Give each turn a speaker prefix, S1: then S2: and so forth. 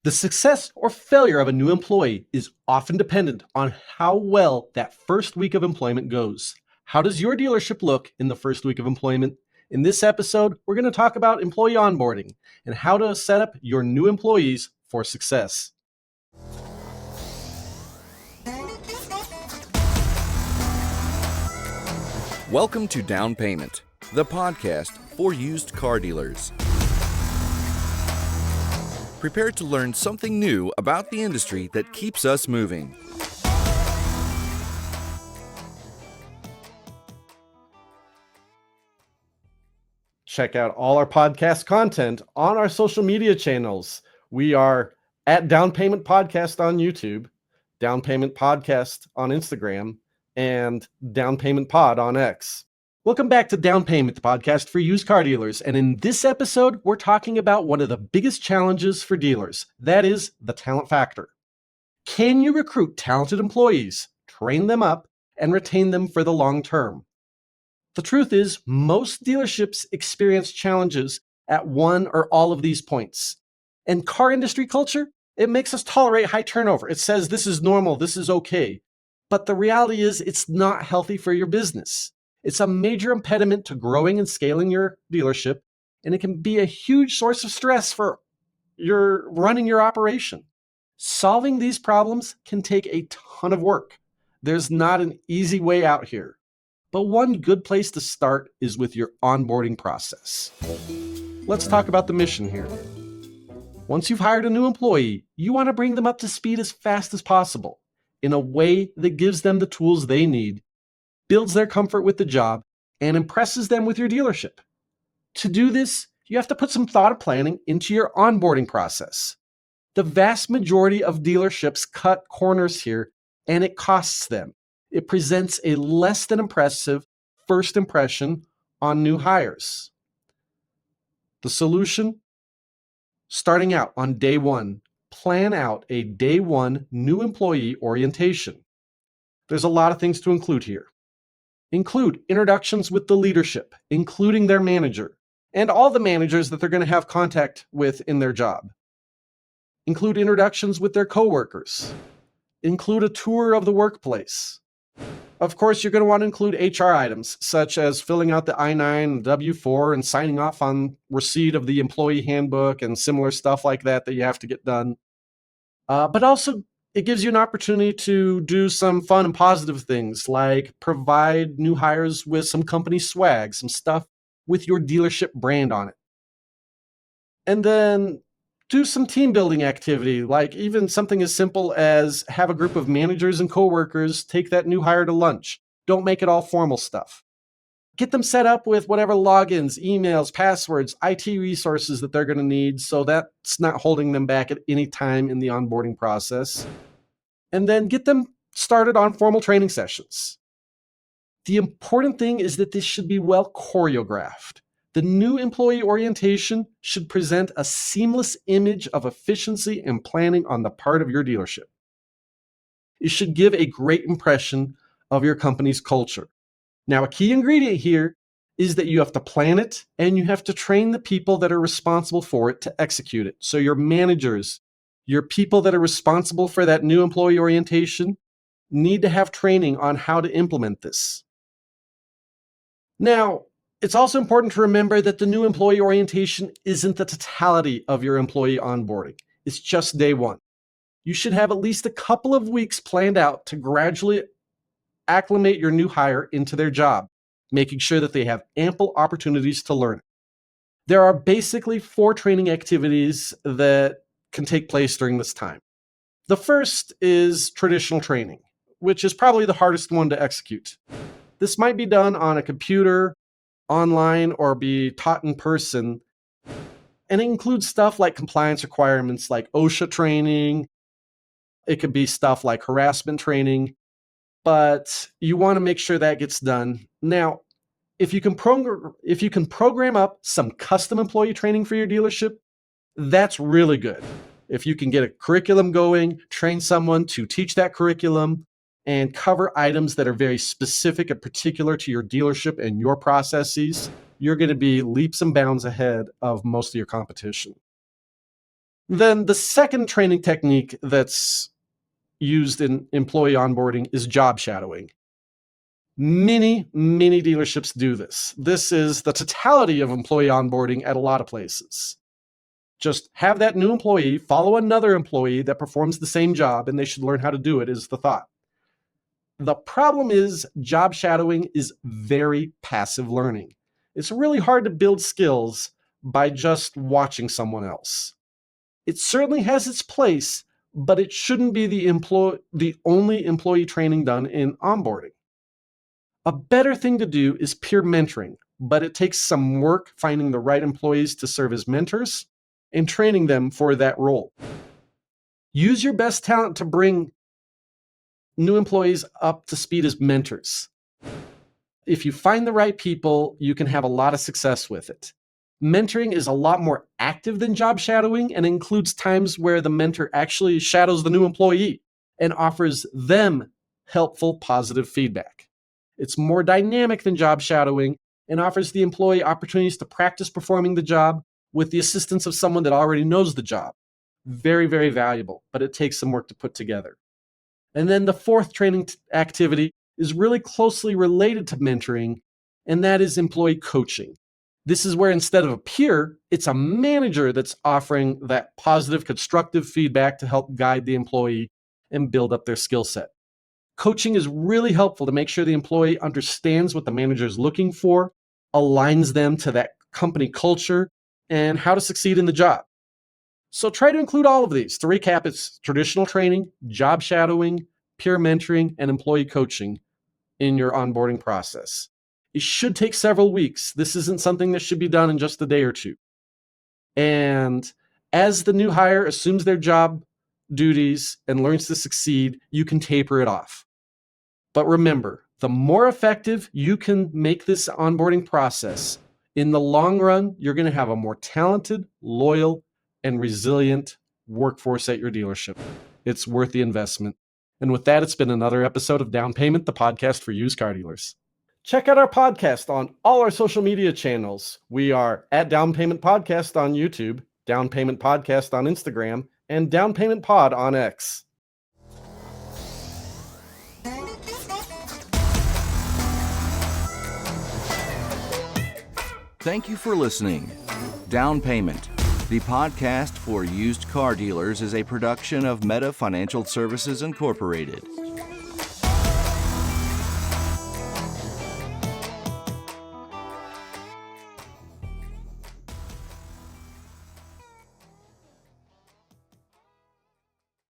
S1: The success or failure of a new employee is often dependent on how well that first week of employment goes. How does your dealership look in the first week of employment? In this episode, we're going to talk about employee onboarding and how to set up your new employees for success.
S2: Welcome to Down Payment, the podcast for used car dealers. Prepare to learn something new about the industry that keeps us moving.
S1: Check out all our podcast content on our social media channels. We are at Down Payment Podcast on YouTube, Down Payment Podcast on Instagram, and Down Payment Pod on X. Welcome back to Down Payment, the podcast for used car dealers. And in this episode, we're talking about one of the biggest challenges for dealers. That is the talent factor. Can you recruit talented employees, train them up, and retain them for the long term? The truth is, most dealerships experience challenges at one or all of these points. And car industry culture, it makes us tolerate high turnover. It says this is normal, this is okay. But the reality is it's not healthy for your business. It's a major impediment to growing and scaling your dealership, and it can be a huge source of stress for your running your operation. Solving these problems can take a ton of work. There's not an easy way out here. But one good place to start is with your onboarding process. Let's talk about the mission here. Once you've hired a new employee, you want to bring them up to speed as fast as possible in a way that gives them the tools they need, builds their comfort with the job, and impresses them with your dealership. To do this, you have to put some thought and planning into your onboarding process. The vast majority of dealerships cut corners here, and it costs them. It presents a less than impressive first impression on new hires. The solution? Starting out on day one, plan out a day one new employee orientation. There's a lot of things to include here. Include introductions with the leadership, including their manager, and all the managers that they're going to have contact with in their job. Include introductions with their coworkers. Include a tour of the workplace. Of course, you're going to want to include HR items, such as filling out the I-9 and W-4 and signing off on receipt of the employee handbook and similar stuff like that you have to get done. But also, it gives you an opportunity to do some fun and positive things, like provide new hires with some company swag, some stuff with your dealership brand on it. And then do some team building activity, like even something as simple as have a group of managers and coworkers take that new hire to lunch. Don't make it all formal stuff. Get them set up with whatever logins, emails, passwords, IT resources that they're going to need, so that's not holding them back at any time in the onboarding process. And then get them started on formal training sessions. The important thing is that this should be well choreographed. The new employee orientation should present a seamless image of efficiency and planning on the part of your dealership. It should give a great impression of your company's culture. Now, a key ingredient here is that you have to plan it and you have to train the people that are responsible for it to execute it. So your managers, your people that are responsible for that new employee orientation need to have training on how to implement this. Now, it's also important to remember that the new employee orientation isn't the totality of your employee onboarding. It's just day one. You should have at least a couple of weeks planned out to gradually acclimate your new hire into their job, making sure that they have ample opportunities to learn. There are basically 4 training activities that can take place during this time. The first is traditional training, which is probably the hardest one to execute. This might be done on a computer, online, or be taught in person. And it includes stuff like compliance requirements like OSHA training. It could be stuff like harassment training, but you want to make sure that gets done. Now, if you can program up some custom employee training for your dealership, that's really good. If you can get a curriculum going, train someone to teach that curriculum, and cover items that are very specific and particular to your dealership and your processes, you're going to be leaps and bounds ahead of most of your competition. Then the second training technique that's used in employee onboarding is job shadowing. Many dealerships do this. This is the totality of employee onboarding at a lot of places. Just have that new employee follow another employee that performs the same job, and they should learn how to do it, is the thought. The problem is job shadowing is very passive learning. It's really hard to build skills by just watching someone else. It certainly has its place, but it shouldn't be the only employee training done in onboarding. A better thing to do is peer mentoring, but it takes some work finding the right employees to serve as mentors and training them for that role. Use your best talent to bring new employees up to speed as mentors. If you find the right people, you can have a lot of success with it. Mentoring is a lot more active than job shadowing and includes times where the mentor actually shadows the new employee and offers them helpful, positive feedback. It's more dynamic than job shadowing and offers the employee opportunities to practice performing the job with the assistance of someone that already knows the job. Very valuable, but it takes some work to put together. And then the fourth training activity is really closely related to mentoring, and that is employee coaching. This is where instead of a peer, it's a manager that's offering that positive, constructive feedback to help guide the employee and build up their skill set. Coaching is really helpful to make sure the employee understands what the manager is looking for, aligns them to that company culture, and how to succeed in the job. So try to include all of these. To recap, it's traditional training, job shadowing, peer mentoring, and employee coaching in your onboarding process. It should take several weeks. This isn't something that should be done in just a day or two. And as the new hire assumes their job duties and learns to succeed, you can taper it off. But remember, the more effective you can make this onboarding process, in the long run, you're going to have a more talented, loyal, and resilient workforce at your dealership. It's worth the investment. And with that, it's been another episode of Down Payment, the podcast for used car dealers. Check out our podcast on all our social media channels. We are at Down Payment Podcast on YouTube, Down Payment Podcast on Instagram, and Down Payment Pod on X.
S2: Thank you for listening. Down Payment, the podcast for used car dealers, is a production of Meta Financial Services Incorporated.